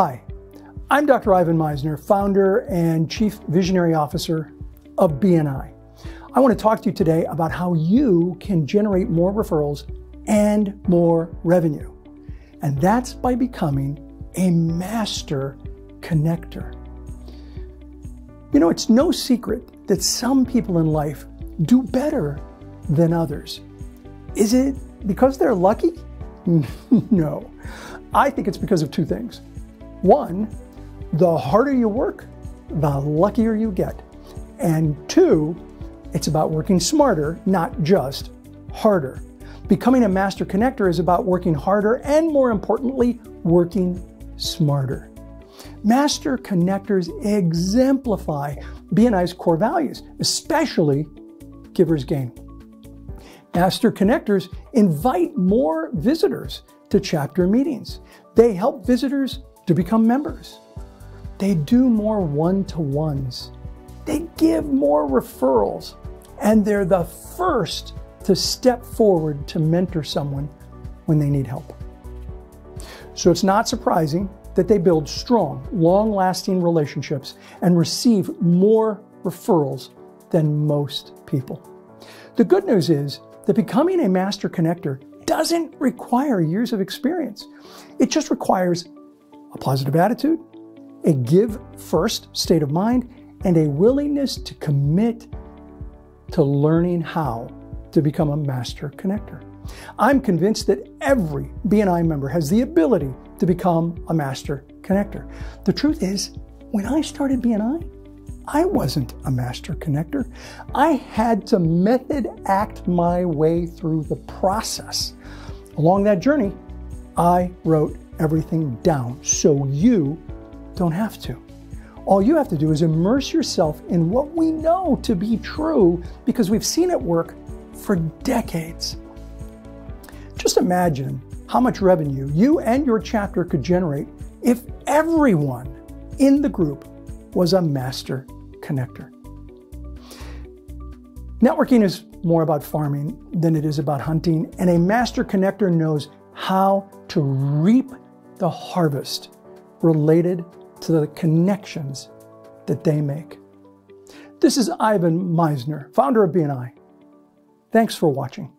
Hi, I'm Dr. Ivan Misner, founder and Chief Visionary Officer of BNI. I want to talk to you today about how you can generate more referrals and more revenue. And that's by becoming a master connector. You know, it's no secret that some people in life do better than others. Is it because they're lucky? No. I think it's because of two things. One, the harder you work, the luckier you get. And two, it's about working smarter, not just harder. Becoming a master connector is about working harder and, more importantly, working smarter. Master connectors exemplify BNI's core values, especially givers gain. Master connectors invite more visitors to chapter meetings. They help visitors to become members. They do more one-to-ones. They give more referrals. And they're the first to step forward to mentor someone when they need help. So it's not surprising that they build strong, long-lasting relationships and receive more referrals than most people. The good news is that becoming a master connector doesn't require years of experience. It just requires a positive attitude, a give-first state of mind, and a willingness to commit to learning how to become a master connector. I'm convinced that every BNI member has the ability to become a master connector. The truth is, when I started BNI, I wasn't a master connector. I had to method act my way through the process. Along that journey, I wrote everything down so you don't have to. All you have to do is immerse yourself in what we know to be true because we've seen it work for decades. Just imagine how much revenue you and your chapter could generate if everyone in the group was a master connector. Networking is more about farming than it is about hunting, and a master connector knows how to reap the harvest related to the connections that they make. This is Ivan Misner, founder of BNI. Thanks for watching.